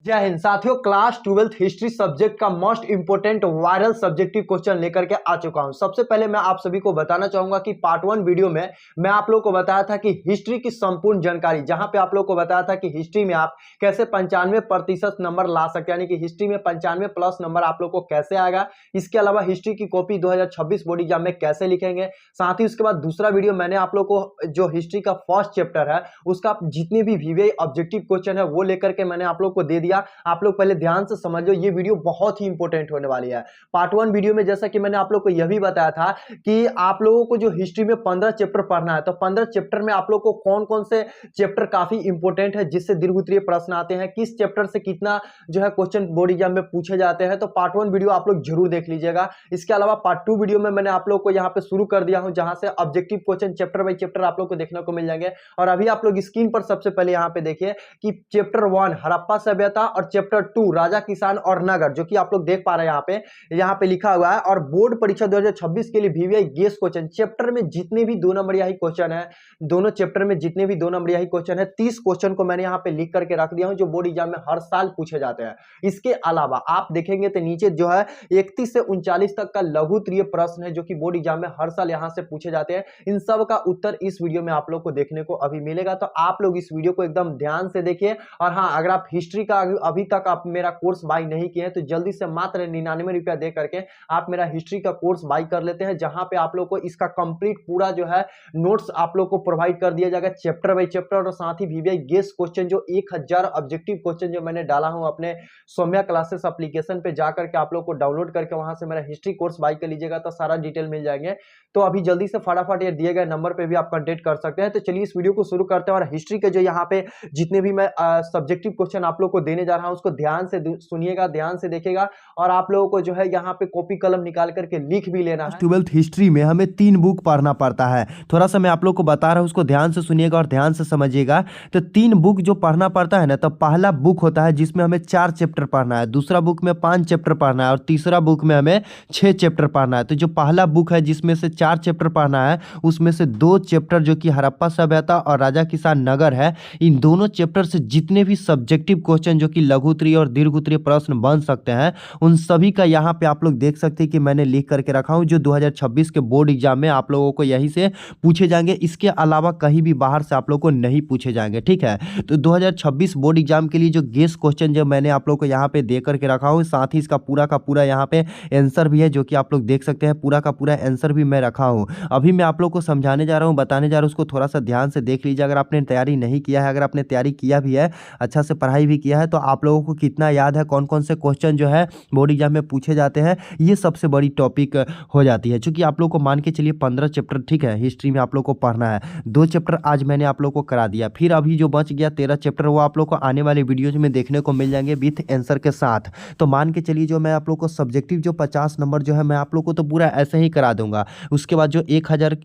जय हिंद साथियों, class 12th history subject का most important viral subjective question लेकर के आ चुका हूं। सबसे पहले मैं आप सभी को बताना चाहूंगा कि पार्ट 1 वीडियो में मैं आप लोगों को बताया था कि हिस्ट्री की संपूर्ण जानकारी, जहां पे आप लोगों को बताया था कि हिस्ट्री में आप कैसे 95% नंबर ला सकते हैं, यानी कि हिस्ट्री में 95 प्लस नंबर आप लोग को कैसे आएगा। इसके अलावा हिस्ट्री की कॉपी 2026 बोर्ड एग्जाम में कैसे लिखेंगे। साथ ही उसके बाद दूसरा वीडियो मैंने आप लोग को जो हिस्ट्री का फर्स्ट चैप्टर है उसका जितने भी वीवीआई ऑब्जेक्टिव क्वेश्चन है वो लेकर के मैंने आप लोग को दे दिया। आप लोग पहले ध्यान से समझ लो, ये वीडियो बहुत ही इंपॉर्टेंट होने वाली है। पार्ट 1 वीडियो में जैसा कि मैंने आप लोग को यह भी बताया था कि आप लोगों को जो हिस्ट्री में 15 चैप्टर पढ़ना है, तो 15 चैप्टर में आप लोग को कौन कौन से चैप्टर काफी इंपॉर्टेंट है जिससे दीर्घ उत्तरीय प्रश्न आते हैं, किस चैप्टर से कितना जो है क्वेश्चन बोर्ड एग्जाम में पूछे जाते हैं, तो पार्ट 1 वीडियो आप लोग जरूर देख लीजिएगा। इसके अलावा पार्ट 2 वीडियो में मैंने आप लोग को यहाँ पे शुरू कर दिया हूं, जहां से objective question chapter by chapter आप लोग को देखने को मिल जाएंगे। और अभी आप लोग स्क्रीन पर सबसे पहले यहाँ पे देखिए कि चैप्टर 1 हड़प्पा सभ्यता और चैप्टर 2 राजा किसान और नगर, जो कि आप लोग देख पा रहे हैं यहाँ पे लिखा हुआ है। और बोर्ड परीक्षा 2026 के लिए वीवीआई गेस क्वेश्चन चैप्टर में जितने भी 2 नंबर यही क्वेश्चन है, दोनों चैप्टर में जितने भी 2 नंबर यही क्वेश्चन है, 30 क्वेश्चन को मैंने यहाँ पे लिख करके रख दिया हूं जो बोर्ड एग्जाम में हर साल पूछे जाते हैं। इसके अलावा आप देखेंगे तो नीचे जो है 31 से 39 तक का लघु उत्तरीय प्रश्न है जो कि बोर्ड एग्जाम में हर साल यहां से पूछे जाते हैं। इन सब का उत्तर इस वीडियो में आप लोग को देखने को अभी मिलेगा, तो आप लोग इस वीडियो को एकदम ध्यान से देखिए। और हाँ, अगर आप हिस्ट्री का अभी तक आप मेरा कोर्स बाय नहीं किए हैं तो जल्दी से मात्र 99 रुपया दे करके आप मेरा हिस्ट्री का कोर्स बाय कर लेते हैं, जहां पे आप लोग को इसका कंप्लीट पूरा जो है नोट्स आप लोग को प्रोवाइड कर दिया जाएगा चैप्टर बाय चैप्टर। और साथ ही वीवीआई गेस क्वेश्चन जो 1000 ऑब्जेक्टिव क्वेश्चन जो मैंने डाला हूं अपने सौम्या क्लासेस एप्लीकेशन पे जाकर के आप लोग को डाउनलोड करके वहां से मेरा हिस्ट्री कोर्स बाय कर लीजिएगा, तो सारा डिटेल मिल जाएंगे। तो अभी जल्दी से फटाफट ये दिए गए नंबर पे भी आप कांटेक्ट कर सकते हैं। तो चलिए इस वीडियो को शुरू करते हैं। और हिस्ट्री के जो यहाँ पे जितने भी मैं सब्जेक्टिव क्वेश्चन आप लोग को देने जा रहा हूं उसको ध्यान से सुनिएगा, ध्यान से देखिएगा। और आप लोगों को जो है यहाँ पे कॉपी कलम निकाल करके लिख भी लेना है। 12th हिस्ट्री में हमें 3 बुक पढ़ना पड़ता है। थोड़ा सा मैं आप लोग को बता रहा हूँ, उसको ध्यान से सुनिएगा और ध्यान से समझिएगा। तो 3 बुक जो पढ़ना पड़ता है ना, तो पहला बुक होता है जिसमें हमें 4 चैप्टर पढ़ना है, दूसरा बुक में 5 चैप्टर पढ़ना है और तीसरा बुक में हमें 6 चैप्टर पढ़ना है। तो जो पहला बुक है जिसमें से 4 चैप्टर पढ़ना है, उसमें से 2 चैप्टर जो कि हड़प्पा सभ्यता और राजा किसान नगर है, इन दोनों चैप्टर से जितने भी सब्जेक्टिव क्वेश्चन जो कि लघु उत्तरीय और दीर्घ उत्तरीय प्रश्न बन सकते हैं, उन सभी का यहाँ पे आप लोग देख सकते हैं कि मैंने लिख करके रखा हूँ, जो 2026 के बोर्ड एग्जाम में आप लोगों को यहीं से पूछे जाएंगे। इसके अलावा कहीं भी बाहर से आप लोग को नहीं पूछे जाएंगे, ठीक है। तो 2026 बोर्ड एग्जाम के लिए जो गेस क्वेश्चन जो मैंने आप लोग को यहाँ पे दे करके रखा हूँ, साथ ही इसका पूरा का पूरा यहाँ पे आंसर भी है जो कि आप लोग देख सकते हैं। पूरा का पूरा आंसर भी मैं रखा हूँ। अभी मैं आप लोग को समझाने जा रहा हूँ, बताने जा रहा हूँ, उसको थोड़ा सा ध्यान से देख लीजिए। अगर आपने तैयारी नहीं किया है, अगर आपने तैयारी किया भी है, अच्छा से पढ़ाई भी किया है, तो आप लोगों को कितना याद है, कौन कौन से क्वेश्चन जो है बोर्ड एग्जाम में पूछे जाते हैं, ये सबसे बड़ी टॉपिक हो जाती है। चूंकि आप लोग को मान के चलिए 15 चैप्टर, ठीक है, हिस्ट्री में आप लोग को पढ़ना है। 2 चैप्टर आज मैंने आप लोग को करा दिया, फिर अभी जो बच गया 13 चैप्टर वो आप लोग को आने वाले वीडियोज में देखने को मिल जाएंगे विथ आंसर के साथ। तो मान के चलिए जो मैं आप लोग को सब्जेक्टिव जो 50 नंबर जो है मैं आप लोग को तो पूरा ऐसे ही करा दूंगा। उसके बाद जो 1000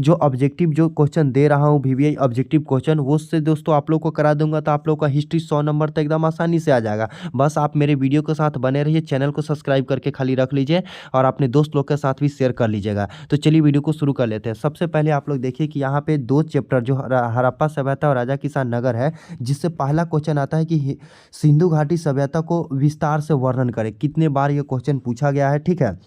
जो ऑब्जेक्टिव जो क्वेश्चन दे रहा हूँ वीवीआई ऑब्जेक्टिव क्वेश्चन, वो से दोस्तों आप लोग को करा दूंगा। तो आप लोग का हिस्ट्री 100 नंबर तो एकदम आसानी से आ जाएगा। बस आप मेरे वीडियो के साथ बने रहिए, चैनल को सब्सक्राइब करके खाली रख लीजिए और अपने दोस्त लोग के साथ भी शेयर कर लीजिएगा। तो चलिए वीडियो को शुरू कर लेते हैं। सबसे पहले आप लोग देखिए कि यहाँ पे 2 चैप्टर जो हड़प्पा सभ्यता और राजा किसान नगर है, जिससे पहला क्वेश्चन आता है कि सिंधु घाटी सभ्यता को विस्तार से वर्णन करें। कितने बार ये क्वेश्चन पूछा गया है, ठीक है,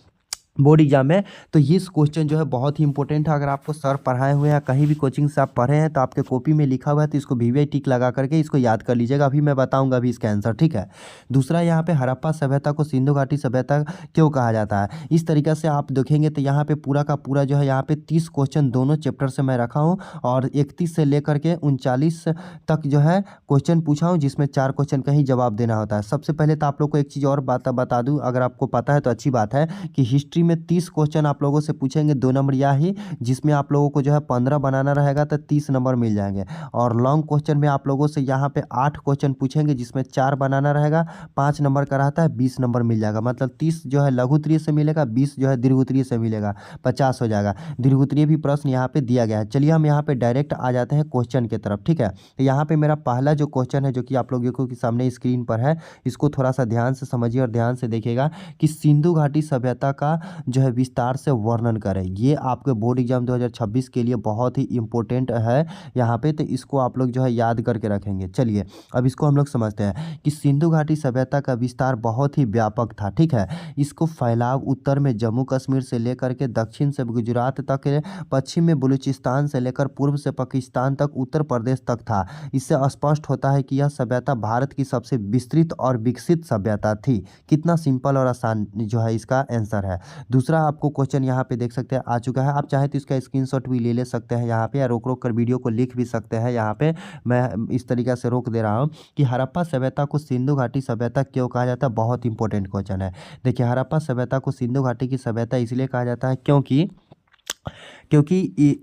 बोर्ड एग्जाम में। तो ये क्वेश्चन जो है बहुत ही इंपॉर्टेंट है। अगर आपको सर पढ़ाए हुए हैं, कहीं भी कोचिंग से आप पढ़े हैं, तो आपके कॉपी में लिखा हुआ है, तो इसको वीवीआई टिक लगा करके इसको याद कर लीजिएगा। अभी मैं बताऊंगा अभी इसका आंसर, ठीक है। दूसरा, यहाँ पे हड़प्पा सभ्यता को सिंधु घाटी सभ्यता क्यों कहा जाता है, इस तरीके से आप देखेंगे तो यहाँ पे पूरा का पूरा जो है यहाँ पे 30 क्वेश्चन दोनों चैप्टर से मैं रखा हूँ और 31 से लेकर के 39 तक जो है क्वेश्चन पूछा हूँ, जिसमें 4 क्वेश्चन का ही जवाब देना होता है। सबसे पहले तो आप लोग को एक चीज़ और बता दूँ, अगर आपको पता है तो अच्छी बात है, कि हिस्ट्री में 30 क्वेश्चन आप लोगों से पूछेंगे 2 नंबर या ही, जिसमें आप लोगों को जो है 15 बनाना रहेगा तो 30 नंबर मिल जाएंगे। और लॉन्ग क्वेश्चन में आप लोगों से यहाँ पे 8 क्वेश्चन पूछेंगे, जिसमें 4 बनाना रहेगा, 5 नंबर का रहता है, 20 नंबर मिल जाएगा। मतलब 30 जो है लघु उत्तरीय से मिलेगा, 20 जो है दीर्घ उत्तरीय से मिलेगा, 50 हो जाएगा। दीर्घ उत्तरीय भी प्रश्न यहाँ पे दिया गया है। चलिए हम यहाँ पे डायरेक्ट आ जाते हैं क्वेश्चन की तरफ, ठीक है। तो यहाँ पे मेरा पहला जो क्वेश्चन है जो कि आप लोगों के सामने स्क्रीन पर है, इसको थोड़ा सा ध्यान से समझिए और ध्यान से देखिएगा कि सिंधु घाटी सभ्यता का जो है विस्तार से वर्णन करें। ये आपके बोर्ड एग्जाम 2026 के लिए बहुत ही इम्पोर्टेंट है यहाँ पे, तो इसको आप लोग जो है याद करके रखेंगे। चलिए अब इसको हम लोग समझते हैं कि सिंधु घाटी सभ्यता का विस्तार बहुत ही व्यापक था, ठीक है। इसको फैलाव उत्तर में जम्मू कश्मीर से लेकर के दक्षिण से गुजरात तक, पश्चिम में बलूचिस्तान से लेकर पूर्व से पाकिस्तान तक, उत्तर प्रदेश तक था। इससे स्पष्ट होता है कि यह सभ्यता भारत की सबसे विस्तृत और विकसित सभ्यता थी। कितना सिंपल और आसान जो है इसका आंसर है। दूसरा आपको क्वेश्चन यहाँ पे देख सकते हैं आ चुका है, आप चाहे तो इसका स्क्रीनशॉट भी ले सकते हैं यहाँ पे, या रोक रोक कर वीडियो को लिख भी सकते हैं। यहाँ पे मैं इस तरीके से रोक दे रहा हूँ कि हड़प्पा सभ्यता को सिंधु घाटी सभ्यता क्यों कहा जाता है। बहुत इंपॉर्टेंट क्वेश्चन है। देखिए हड़प्पा सभ्यता को सिंधु घाटी की सभ्यता इसलिए कहा जाता है क्योंकि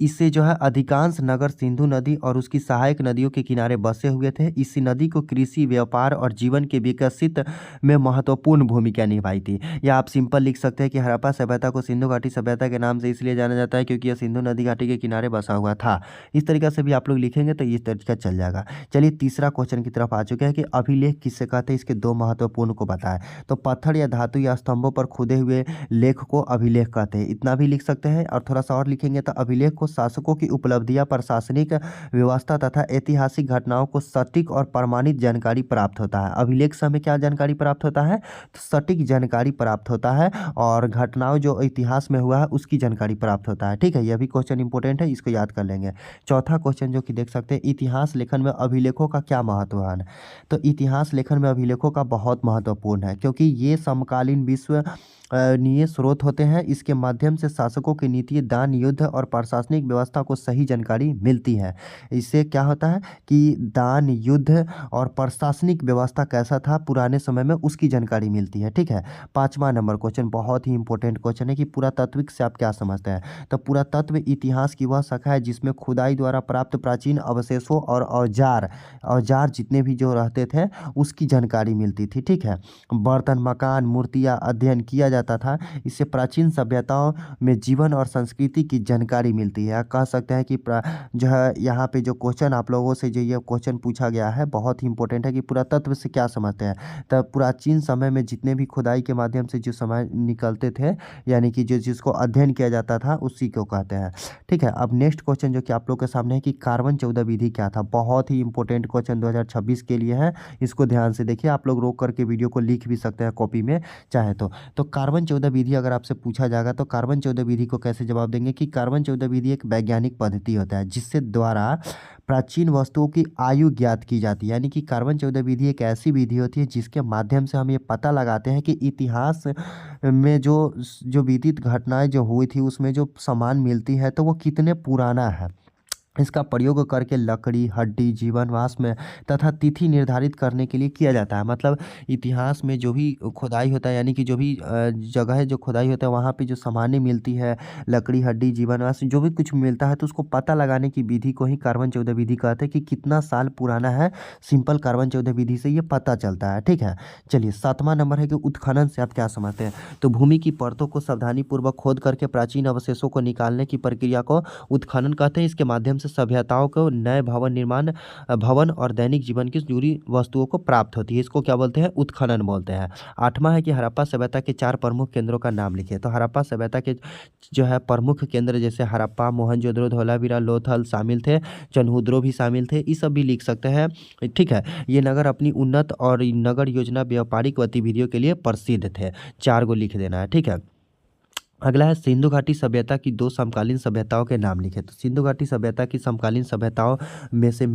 इससे जो है अधिकांश नगर सिंधु नदी और उसकी सहायक नदियों के किनारे बसे हुए थे। इस नदी को कृषि, व्यापार और जीवन के विकसित में महत्वपूर्ण भूमिका निभाई थी। या आप सिंपल लिख सकते हैं कि हड़प्पा सभ्यता को सिंधु घाटी सभ्यता के नाम से इसलिए जाना जाता है क्योंकि यह सिंधु नदी घाटी के किनारे बसा हुआ था। इस तरीके से भी आप लोग लिखेंगे तो इस तरीका चल जाएगा। चलिए तीसरा क्वेश्चन की तरफ आ चुके हैं कि अभिलेख किससे कहते हैं, इसके दो महत्वपूर्ण को बताएं। तो पत्थर या धातु या स्तंभों पर खुदे हुए लेख को अभिलेख कहते हैं, इतना भी लिख सकते हैं। और थोड़ा सा और लिखेंगे तो अभिलेख को शासकों की उपलब्धियां, प्रशासनिक व्यवस्था तथा ऐतिहासिक घटनाओं को सटीक और प्रमाणित जानकारी प्राप्त होता है। अभिलेख से हमें क्या जानकारी प्राप्त होता है, तो सटीक जानकारी प्राप्त होता है, और घटनाओं जो इतिहास में हुआ है उसकी जानकारी प्राप्त होता है, ठीक है। यह भी क्वेश्चन इंपॉर्टेंट है, इसको याद कर लेंगे। चौथा क्वेश्चन जो कि देख सकते हैं, इतिहास लेखन में अभिलेखों का क्या महत्व है। तो इतिहास लेखन में अभिलेखों का बहुत महत्वपूर्ण है क्योंकि ये समकालीन विश्व नीय स्रोत होते हैं। इसके माध्यम से शासकों की नीति, दान, युद्ध और प्रशासनिक व्यवस्था को सही जानकारी मिलती है। इससे क्या होता है कि दान, युद्ध और प्रशासनिक व्यवस्था कैसा था पुराने समय में, उसकी जानकारी मिलती है, ठीक है। पांचवा नंबर क्वेश्चन बहुत ही इंपॉर्टेंट क्वेश्चन है कि पुरातात्विक से आप क्या समझते हैं। तो पुरातत्व इतिहास की वह शाखा है जिसमें खुदाई द्वारा प्राप्त प्राचीन अवशेषों और औजार जितने भी जो रहते थे उसकी जानकारी मिलती थी, ठीक है। बर्तन, मकान, मूर्तियाँ अध्ययन किया जाता था। इससे प्राचीन सभ्यताओं में जीवन और संस्कृति की जानकारी मिलती है। कह सकते हैं कि जो है यहाँ पे जो क्वेश्चन आप लोगों से जो ये क्वेश्चन पूछा गया है बहुत ही इंपॉर्टेंट है कि पुरातत्व से क्या समझते हैं। तब प्राचीन समय में जितने भी खुदाई के माध्यम से जो समय निकलते थे, यानी कि जो जिसको अध्ययन किया जाता था उसी को कहते हैं, ठीक है। अब नेक्स्ट क्वेश्चन जो कि आप लोग के सामने है कि कार्बन 14 विधि क्या था। बहुत ही इंपॉर्टेंट क्वेश्चन 2026 के लिए है, इसको ध्यान से देखिए। आप लोग रोक करके वीडियो को लिख भी सकते हैं कॉपी में चाहे तो कार्बन 14 विधि अगर आपसे पूछा जाएगा तो कार्बन 14 विधि को कैसे जवाब देंगे कि कार्बन 14 विधि एक वैज्ञानिक पद्धति होता है जिससे द्वारा प्राचीन वस्तुओं की आयु ज्ञात की जाती है। यानी कि कार्बन 14 विधि एक ऐसी विधि होती है जिसके माध्यम से हम ये पता लगाते हैं कि इतिहास में जो विदित घटनाएं जो हुई थी उसमें जो सामान मिलती है तो वो कितने पुराना है। इसका प्रयोग करके लकड़ी, हड्डी, जीवनवास में तथा तिथि निर्धारित करने के लिए किया जाता है। मतलब इतिहास में जो भी खुदाई होता है, यानी कि जो भी जगह जो खुदाई होता है वहाँ पे जो सामानें मिलती है, लकड़ी, हड्डी, जीवनवास जो भी कुछ मिलता है तो उसको पता लगाने की विधि को ही कार्बन 14 विधि कहते हैं कि कितना साल पुराना है। सिंपल कार्बन 14 विधि से ये पता चलता है, ठीक है। चलिए 7वां नंबर है कि उत्खनन से आप क्या समझते हैं। तो भूमि की परतों को सावधानीपूर्वक खोद करके प्राचीन अवशेषों को निकालने की प्रक्रिया को उत्खनन कहते हैं। इसके माध्यम से सभ्यताओं को नए भवन और दैनिक जीवन की जुड़ी वस्तुओं को प्राप्त होती है। इसको क्या बोलते हैं, उत्खनन बोलते हैं। 8वां है कि हड़प्पा सभ्यता के 4 प्रमुख केंद्रों का नाम लिखिए। तो हड़प्पा सभ्यता के जो है प्रमुख केंद्र जैसे हड़प्पा, मोहनजोदड़ो, धोलावीरा, लोथल शामिल थे, चनहुद्रो भी शामिल थे, ये सब भी लिख सकते हैं, ठीक है। ये नगर अपनी उन्नत और नगर योजना व्यापारिक गतिविधियों के लिए प्रसिद्ध थे। 4 को लिख देना है, ठीक है। अगला है सिंधु घाटी सभ्यता की 2 समकालीन सभ्यताओं के नाम लिखे। तो सिंधु घाटी सभ्यता की समकालीन सभ्यताओं में से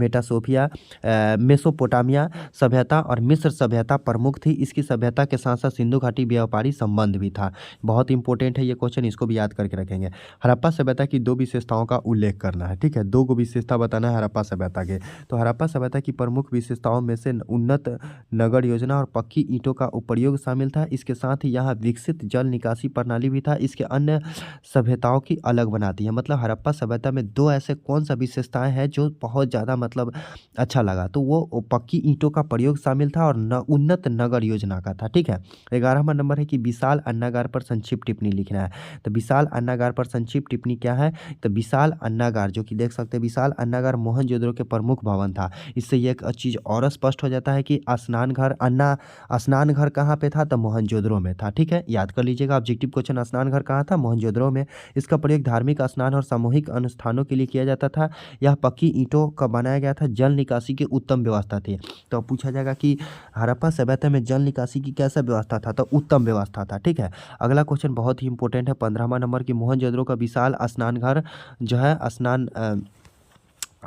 मेसोपोटामिया सभ्यता और मिस्र सभ्यता प्रमुख थी। इसकी सभ्यता के साथ साथ सिंधु घाटी व्यापारी संबंध भी था। बहुत इंपॉर्टेंट है ये क्वेश्चन, इसको भी याद करके रखेंगे। हड़प्पा सभ्यता की 2 विशेषताओं का उल्लेख करना है, ठीक है। 2 को विशेषता बताना है हड़प्पा सभ्यता के। तो हड़प्पा सभ्यता की प्रमुख विशेषताओं में से उन्नत नगर योजना और पक्की ईंटों का उपयोग शामिल था। इसके साथ ही यहाँ विकसित जल निकासी प्रणाली भी था। के अन्य सभ्यताओं की अलग बनाती है। मतलब हड़प्पा सभ्यता में 2 ऐसे कौन सा विशेषताएं हैं जो बहुत ज़्यादा मतलब अच्छा लगा, तो वो पक्की ईंटों का प्रयोग शामिल था और उन्नत नगर योजना का था, ठीक है। 11वां नंबर है कि विशाल अन्नागार पर संक्षिप्त टिप्पणी लिखना है। तो विशाल अन्नागार पर संक्षिप्त टिप्पणी क्या है, तो विशाल अन्नागार जो कि देख सकते हैं, विशाल अन्नागार मोहनजोदड़ो के प्रमुख भवन था। इससे ये एक चीज़ और स्पष्ट हो जाता है कि स्नान घर कहाँ पे था, तो मोहनजोदड़ो में था, ठीक है। याद कर लीजिएगा, ऑब्जेक्टिव क्वेश्चन स्नान घर कहाँ था? मोहनजोदड़ो में। इसका प्रयोग धार्मिक स्नान और सामूहिक अनुष्ठानों के लिए किया जाता था। यह पक्की ईंटों का बनाया गया था। जल निकासी की उत्तम व्यवस्था थी। तो अब पूछा जाएगा कि हड़प्पा सभ्यता में जल निकासी की कैसा व्यवस्था था? तो उत्तम व्यवस्था था। ठीक है, अगला क्वेश्चन बहुत ही इंपॉर्टेंट है, 15वां नंबर की, मोहनजोदड़ो का विशाल स्नानघर जो है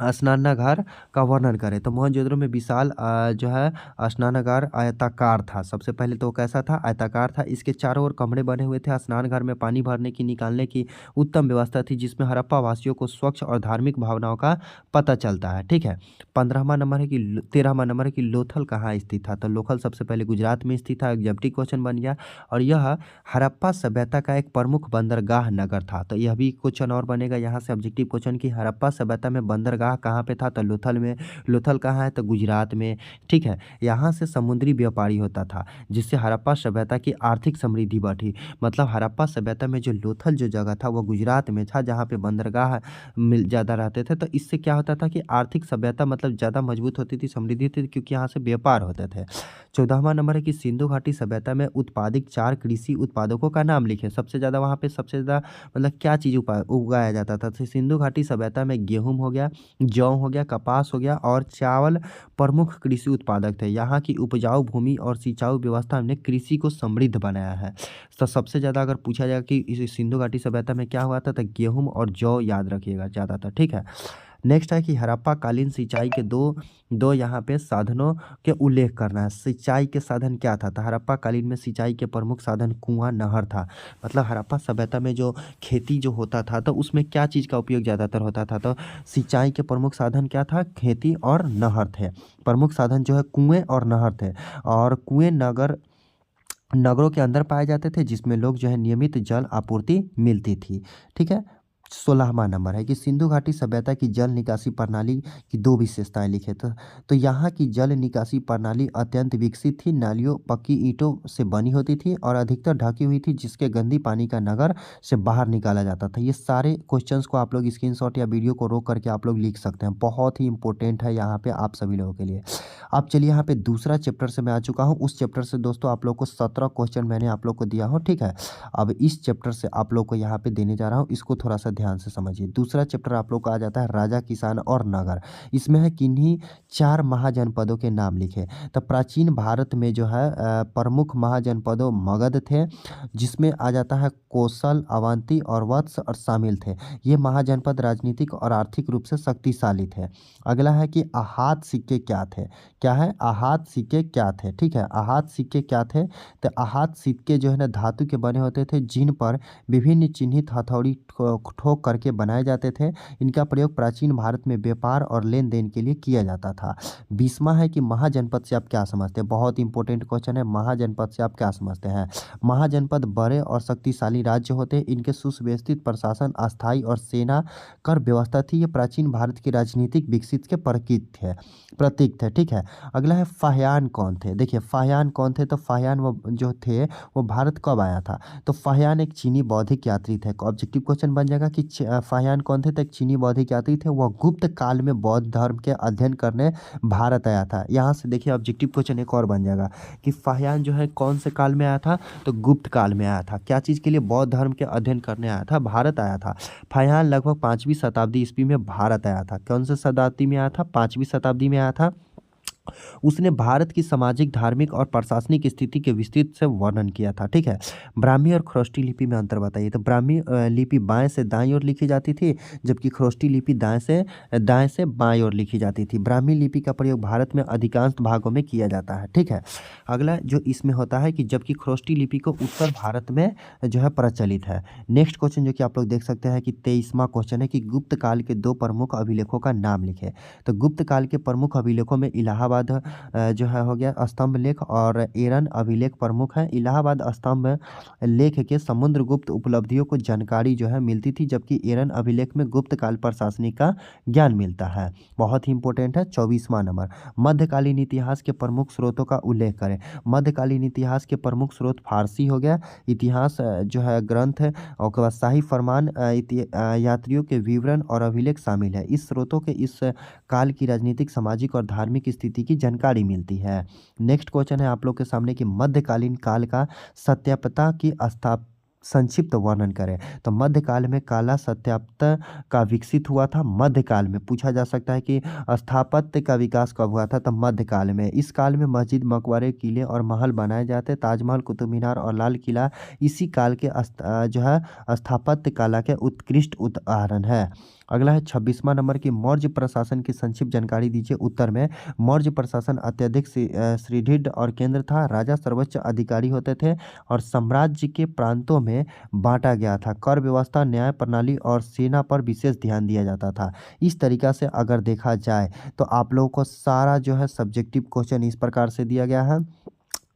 स्नानागार का वर्णन करें। तो मोहनजोदड़ो में विशाल जो है स्नानागार आयताकार था। सबसे पहले तो कैसा था? आयताकार था। इसके चारों ओर कमरे बने हुए थे। स्नानघर में पानी भरने की निकालने की उत्तम व्यवस्था थी, जिसमें हड़प्पा वासियों को स्वच्छ और धार्मिक भावनाओं का पता चलता है। ठीक है, 15वां नंबर है कि 13वां नंबर है कि लोथल कहाँ स्थित था? तो लोथल सबसे पहले गुजरात में स्थित था। एग्जाम्पल क्वेश्चन बन गया। और यह हड़प्पा सभ्यता का एक प्रमुख बंदरगाह नगर था। तो यह भी क्वेश्चन और बनेगा यहाँ से ऑब्जेक्टिव क्वेश्चन की हड़प्पा सभ्यता में बंदरगाह कहाँ पे था? तो लोथल में। लोथल कहाँ है? तो गुजरात में। ठीक है, यहाँ से समुद्री व्यापारी होता था, जिससे हड़प्पा सभ्यता की आर्थिक समृद्धि बढ़ी। मतलब हड़प्पा सभ्यता में जो लोथल जो जगह था वो गुजरात में था, जहाँ पे बंदरगाह मिल ज़्यादा रहते थे। तो इससे क्या होता था कि आर्थिक सभ्यता मतलब ज़्यादा मजबूत होती थी, समृद्धि थी, क्योंकि यहाँ से व्यापार होते थे। 14वां नंबर है कि सिंधु घाटी सभ्यता में उत्पादित 4 कृषि उत्पादकों का नाम लिखें। सबसे ज़्यादा वहाँ पे सबसे ज़्यादा मतलब क्या चीज़ उगाया जाता था? तो सिंधु घाटी सभ्यता में गेहूँ हो गया, जौ हो गया, कपास हो गया और चावल प्रमुख कृषि उत्पादक थे। यहाँ की उपजाऊ भूमि और सिंचाई व्यवस्था ने कृषि को समृद्ध बनाया है। तो सबसे ज़्यादा अगर पूछा जाए कि इस सिंधु घाटी सभ्यता में क्या हुआ था, तो गेहूं और जौ याद रखिएगा ज़्यादातर। ठीक है, नेक्स्ट है कि हड़प्पा कालीन सिंचाई के दो यहाँ पे साधनों के उल्लेख करना है। सिंचाई के साधन क्या था? तो हड़प्पा कालीन में सिंचाई के प्रमुख साधन कुआं, नहर था। मतलब हड़प्पा सभ्यता में जो खेती जो होता था तो उसमें क्या चीज़ का उपयोग ज़्यादातर होता था? तो सिंचाई के प्रमुख साधन क्या था? खेती और नहर थे। प्रमुख साधन जो है कुएं और नहर थे। और कुएं नगरों के अंदर पाए जाते थे, जिसमें लोग जो है नियमित जल आपूर्ति मिलती थी। ठीक है, 16वां नंबर है कि सिंधु घाटी सभ्यता की जल निकासी प्रणाली की 2 विशेषताएं लिखे। तो यहाँ की जल निकासी प्रणाली अत्यंत विकसित थी। नालियों पक्की ईंटों से बनी होती थी और अधिकतर ढकी हुई थी, जिसके गंदी पानी का नगर से बाहर निकाला जाता था। ये सारे क्वेश्चंस को आप लोग स्क्रीनशॉट या वीडियो को रोक करके आप लोग लिख सकते हैं। बहुत ही इंपॉर्टेंट है यहाँ पे आप सभी लोगों के लिए। अब चलिए यहाँ पे दूसरा चैप्टर से मैं आ चुका हूँ। उस चैप्टर से दोस्तों आप लोग को 17 क्वेश्चन मैंने आप लोग को दिया हूँ। ठीक है, अब इस चैप्टर से आप लोग को यहाँ पे देने जा रहा हूँ, इसको थोड़ा सा ध्यान से समझिए। दूसरा चैप्टर आप लोग का आ जाता है राजा, किसान और नगर। इसमें है किन्हीं 4 महाजनपदों के नाम लिखे। तो प्राचीन भारत में जो है प्रमुख महाजनपदों मगध थे, जिसमें आ जाता है कौशल, अवंती और वत्स और शामिल थे। ये महाजनपद राजनीतिक और आर्थिक रूप से शक्तिशाली थे। अगला है कि आहत सिक्के क्या थे? क्या है? आहत सिक्के क्या थे? ठीक है, आहत सिक्के क्या थे? तो आहत सिक्के जो है ना धातु के बने होते थे, जिन पर विभिन्न चिन्हित हथौड़ी ठोक करके बनाए जाते थे। इनका प्रयोग प्राचीन भारत में व्यापार और लेन देन के लिए किया जाता था। 20वां है कि महाजनपद से आप क्या समझते हैं? बहुत इंपॉर्टेंट क्वेश्चन है। महाजनपद से आप क्या समझते हैं? महाजनपद बड़े और शक्तिशाली राज्य होते हैं। इनके सुव्यवस्थित प्रशासन, अस्थायी और सेना कर व्यवस्था थी। ये प्राचीन भारत की राजनीतिक विकसित के प्रतीक थे। ठीक है, अगला है फाहियान कौन थे? देखिए फाहियान कौन थे? तो फाहियान वो जो थे वो भारत कब आया था? तो फाहियान एक चीनी बौद्धिक यात्री थे। ऑब्जेक्टिव क्वेश्चन बन जाएगा कि फाहियान कौन थे? तो एक चीनी बौद्धिक यात्री थे। वह गुप्त काल में बौद्ध धर्म के अध्ययन करने भारत आया था। यहाँ से देखिए ऑब्जेक्टिव क्वेश्चन एक और बन जाएगा कि फाहियान जो है कौन से काल में आया था? तो गुप्त काल में आया था। क्या चीज़ के लिए? बौद्ध धर्म के अध्ययन करने आया था, भारत आया था। फाहियान लगभग 5वीं शताब्दी ईस्वी में भारत आया था। कौन से शताब्दी में आया था? 5वीं शताब्दी में आया था। उसने भारत की सामाजिक, धार्मिक और प्रशासनिक स्थिति के विस्तृत से वर्णन किया था। ठीक है, ब्राह्मी और खरोष्टी लिपि में अंतर बताइए। तो ब्राह्मी लिपि बाएं से दाएं ओर लिखी जाती थी, जबकि खरोष्टी लिपि दाएं से बाएं ओर लिखी जाती थी। ब्राह्मी लिपि का प्रयोग भारत में अधिकांश भागों में किया जाता है। ठीक है, अगला जो इसमें होता है कि जबकि खरोष्टी लिपि को उत्तर भारत में जो है प्रचलित है। नेक्स्ट क्वेश्चन जो कि आप लोग देख सकते हैं कि 23वां क्वेश्चन है कि गुप्त काल के 2 प्रमुख अभिलेखों का नाम लिखे। तो गुप्त काल के प्रमुख अभिलेखों में इलाहाबाद जो है हो गया स्तंभ लेख और एरन अभिलेख प्रमुख है। इलाहाबाद स्तंभ लेख के समुद्रगुप्त उपलब्धियों को जानकारी जो है मिलती थी, जबकि एरन अभिलेख में गुप्त काल प्रशासनिक का ज्ञान मिलता है। बहुत ही इंपॉर्टेंट है। 24वां नंबर, मध्यकालीन इतिहास के प्रमुख स्रोतों का उल्लेख करें। मध्यकालीन इतिहास के प्रमुख स्रोत फारसी हो गया इतिहास जो है ग्रंथ है, और उसके बाद शाही फरमान, यात्रियों के विवरण और अभिलेख शामिल है। इस स्रोतों के इस काल की राजनीतिक, सामाजिक और धार्मिक स्थिति की जानकारी मिलती है। नेक्स्ट क्वेश्चन है आप लोग के सामने कि मध्यकालीन काल का सत्यापता की संक्षिप्त वर्णन करें। तो मध्यकाल में काला सत्यापत्य का विकसित हुआ था। मध्यकाल में पूछा जा सकता है कि स्थापत्य का विकास कब हुआ था, तो मध्यकाल में। इस काल में मस्जिद, मकबरे, किले और महल बनाए जाते। ताजमहल, कुतुब मीनार और लाल किला इसी काल के जो है स्थापत्य कला के उत्कृष्ट उदाहरण है। अगला है 26वां नंबर की मौर्य प्रशासन की संक्षिप्त जानकारी दीजिए। उत्तर में मौर्य प्रशासन अत्यधिक सुदृढ़ और केंद्र था। राजा सर्वोच्च अधिकारी होते थे और साम्राज्य के प्रांतों में बांटा गया था। कर व्यवस्था, न्याय प्रणाली और सेना पर विशेष ध्यान दिया जाता था। इस तरीका से अगर देखा जाए तो आप लोगों को सारा जो है सब्जेक्टिव क्वेश्चन इस प्रकार से दिया गया है।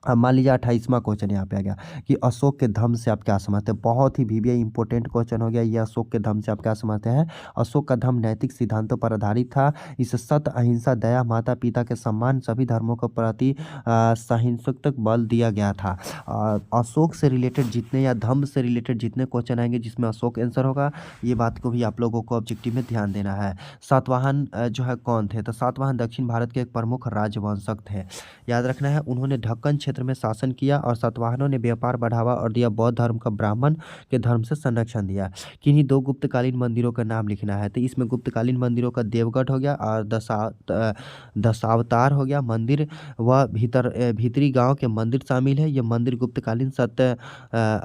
अब मान लीजिए 28वां क्वेश्चन यहाँ पे आ गया कि अशोक के धम्म से आप क्या समझते हैं। बहुत ही वीवीआई इंपॉर्टेंट क्वेश्चन हो गया ये। अशोक के धम्म से आप क्या समझते हैं। अशोक का धम्म नैतिक सिद्धांतों पर आधारित था। इस सत्य, अहिंसा, दया, माता पिता के सम्मान, सभी धर्मों के प्रति सहिष्णुता बल दिया गया था। अशोक से रिलेटेड जितने या धम्म से रिलेटेड जितने क्वेश्चन आएंगे जिसमें अशोक आंसर होगा, ये बात को भी आप लोगों को ऑब्जेक्टिव में ध्यान देना है। सातवाहन जो है कौन थे, तो सातवाहन दक्षिण भारत के एक प्रमुख राजवंशक थे। याद रखना है, उन्होंने ढक्कन क्षेत्र में शासन किया और सातवाहनों ने व्यापार बढ़ावा और दिया। बौद्ध धर्म का ब्राह्मण के धर्म से संरक्षण दिया। किन्हीं दो गुप्तकालीन मंदिरों का नाम लिखना है। तो इसमें गुप्तकालीन मंदिरों का देवगढ़ हो गया और दशावतार हो गया मंदिर, व भीतरी गांव के मंदिर शामिल है। ये मंदिर गुप्तकालीन सत्य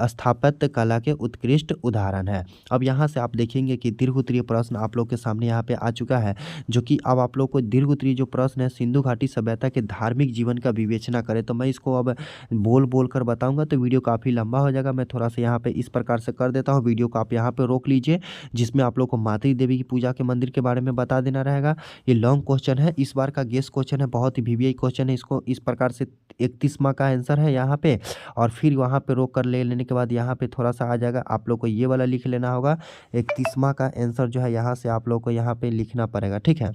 स्थापत्य कला के उत्कृष्ट उदाहरण है। अब यहाँ से आप देखेंगे कि दीर्घोत्तरीय प्रश्न आप लोग के सामने यहाँ पे आ चुका है, जो कि अब आप लोग को दीर्घोत्तरीय जो प्रश्न है सिंधु घाटी सभ्यता के धार्मिक जीवन का विवेचना करें। तो मैं इसको अब बोल कर बताऊंगा तो वीडियो काफ़ी लंबा हो जाएगा। मैं थोड़ा सा यहाँ पे इस प्रकार से कर देता हूँ। वीडियो को आप यहाँ पे रोक लीजिए, जिसमें आप लोग को मातृ देवी की पूजा के मंदिर के बारे में बता देना रहेगा। ये लॉन्ग क्वेश्चन है, इस बार का गेस क्वेश्चन है, बहुत ही वीवीआई क्वेश्चन है। इसको इस प्रकार से 31वां का आंसर है यहाँ पे, और फिर वहाँ पे रोक कर ले लेने के बाद यहाँ पे थोड़ा सा आ जाएगा। आप लोग को ये वाला लिख लेना होगा। 31वां का आंसर जो है यहाँ से आप लोग को यहाँ पे लिखना पड़ेगा, ठीक है।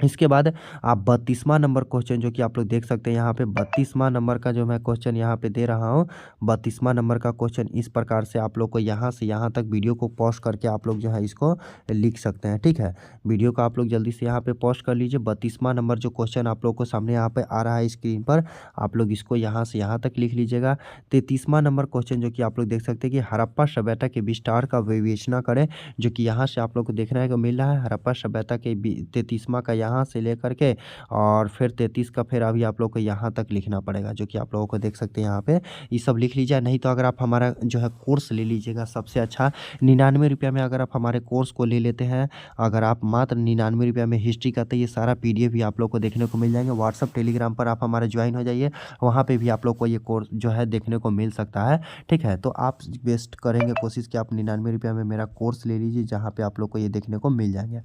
इसके बाद आप 32वां नंबर क्वेश्चन जो कि आप लोग देख सकते हैं यहाँ पे 32वां नंबर का जो मैं क्वेश्चन यहाँ पे दे रहा हूँ। 32वां नंबर का क्वेश्चन इस प्रकार से आप लोग को यहाँ से यहाँ तक वीडियो को पॉज करके आप लोग जो है इसको लिख सकते हैं, ठीक है। वीडियो को आप लोग जल्दी से यहाँ पे पॉज कर लीजिए। 32वां नंबर जो क्वेश्चन आप लोग को सामने यहाँ पे आ रहा है स्क्रीन पर, आप लोग इसको यहाँ से यहाँ तक लिख लीजिएगा। 33वां नंबर क्वेश्चन जो कि आप लोग देख सकते हैं कि हड़प्पा सभ्यता के विस्तार का विवेचना करें, जो कि यहाँ से आप लोग को देखने को मिल रहा है। हड़प्पा सभ्यता के 33वां का यहाँ से लेकर के और फिर 33 का फिर अभी आप लोग को यहाँ तक लिखना पड़ेगा, जो कि आप लोगों को देख सकते हैं यहाँ पे। ये सब लिख लीजिए। नहीं तो अगर आप हमारा जो है कोर्स ले लीजिएगा सबसे अच्छा 99 रुपये में अगर आप हमारे कोर्स को ले लेते हैं, अगर आप मात्र 99 रुपये में हिस्ट्री का, तो ये सारा PDF भी आप लोग को देखने को मिल जाएंगे। व्हाट्सअप टेलीग्राम पर आप हमारे ज्वाइन हो जाइए, वहाँ पर भी आप लोग को ये कोर्स जो है देखने को मिल सकता है, ठीक है। तो आप बेस्ट करेंगे कोशिश कि आप 99 रुपये में मेरा कोर्स ले लीजिए, जहाँ पे आप लोग को ये देखने को मिल जाएंगे।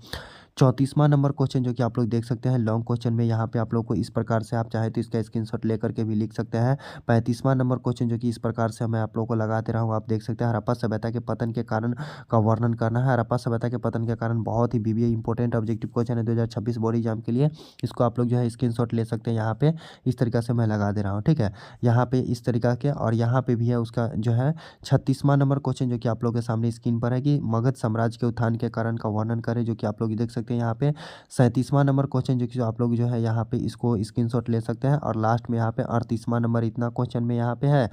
34वां नंबर क्वेश्चन जो कि आप लोग देख सकते हैं लॉन्ग क्वेश्चन में, यहाँ पे आप लोग को इस प्रकार से आप चाहे तो इसका स्क्रीनशॉट लेकर के भी लिख सकते हैं। 35वां नंबर क्वेश्चन जो कि इस प्रकार से मैं आप लोग को लगा दे रहा हूँ, आप देख सकते हैं हड़प्पा सभ्यता के पतन के कारण का वर्णन करना है। हड़प्पा सभ्यता के पतन के कारण बहुत ही वीवीआई इंपॉर्टेंट ऑब्जेक्टिव क्वेश्चन है 2026 बोर्ड एग्जाम के लिए। इसको आप लोग जो है स्क्रीनशॉट ले सकते हैं, यहाँ पे इस तरीका से मैं लगा दे रहा हूँ, ठीक है। यहाँ पे इस तरीका के, और यहाँ पे भी है उसका जो है 36वां नंबर क्वेश्चन जो कि आप लोग के सामने स्क्रीन पर है कि मगध साम्राज्य के उत्थान के कारण का वर्णन करें, जो कि आप लोग देख सकते हैं यहाँ पे। 37वां नंबर क्वेश्चन जो कि आप लोग जो है यहाँ पे इसको स्क्रीनशॉट ले सकते हैं। और लास्ट में यहाँ पे 38वां नंबर इतना क्वेश्चन में यहाँ पे है,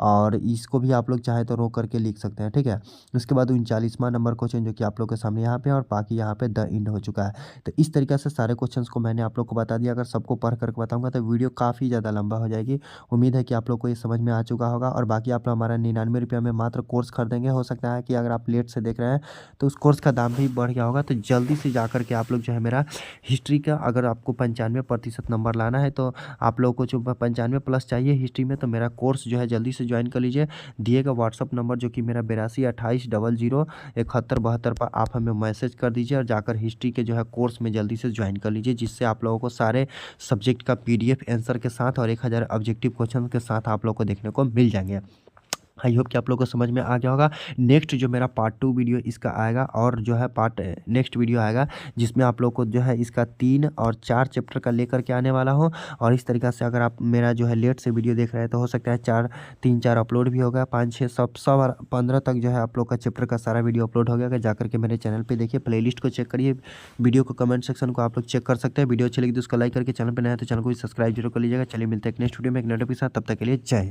और इसको भी आप लोग चाहे तो रोक करके लिख सकते हैं, ठीक है। उसके बाद 39वां नंबर क्वेश्चन जो कि आप लोग के सामने यहाँ पे, और बाकी यहाँ पे द एंड हो चुका है। तो इस तरीके से सारे क्वेश्चंस को मैंने आप लोग को बता दिया। अगर सबको पढ़ करके बताऊंगा तो वीडियो काफ़ी ज़्यादा लंबा हो जाएगी। उम्मीद है कि आप लोग को ये समझ में आ चुका होगा। और बाकी आप लोग हमारा 99 रुपये में मात्र कोर्स खरीदेंगे, हो सकता है कि अगर आप लेट से देख रहे हैं तो उस कोर्स का दाम भी बढ़ गया होगा। तो जल्दी से जा करके आप लोग जो है मेरा हिस्ट्री का, अगर आपको 95% नंबर लाना है तो आप लोगों को जो 95 प्लस चाहिए हिस्ट्री में, तो मेरा कोर्स जो है जल्दी से ज्वाइन कर लीजिए। दिएगा व्हाट्सअप नंबर जो कि मेरा 82 28 00 71 72 पर आप हमें मैसेज कर दीजिए, और जाकर हिस्ट्री के जो है कोर्स में जल्दी से ज्वाइन कर लीजिए, जिससे आप लोगों को सारे सब्जेक्ट का PDF आंसर के साथ और 1000 ऑब्जेक्टिव क्वेश्चन के साथ आप लोग को देखने को मिल जाएंगे। आई होप कि आप लोग को समझ में आ गया होगा। नेक्स्ट जो मेरा पार्ट 2 वीडियो इसका आएगा, और जो है नेक्स्ट वीडियो आएगा जिसमें आप लोग को जो है इसका 3 और 4 चैप्टर का लेकर के आने वाला हूँ। और इस तरीक़ा से अगर आप मेरा जो है लेट से वीडियो देख रहे हैं तो हो सकता है 3-4 अपलोड भी होगा, 5-6 सब 15 तक जो है आप लोग का चैप्टर का सारा वीडियो अपलोड हो गया। जाकर के मेरे चैनल पर देखिए, प्लेलिस्ट को चेक करिए, वीडियो को कमेंट सेक्शन को आप लोग चेक कर सकते हैं। वीडियो अच्छी लगी तो उसको लाइक करके, चैनल पर नया तो चैनल को सब्सक्राइब जरूर कर लीजिएगा। चलिए मिलते हैं नेक्स्ट वीडियो में एक नए टॉपिक के साथ, तब तक के लिए जय हिंद।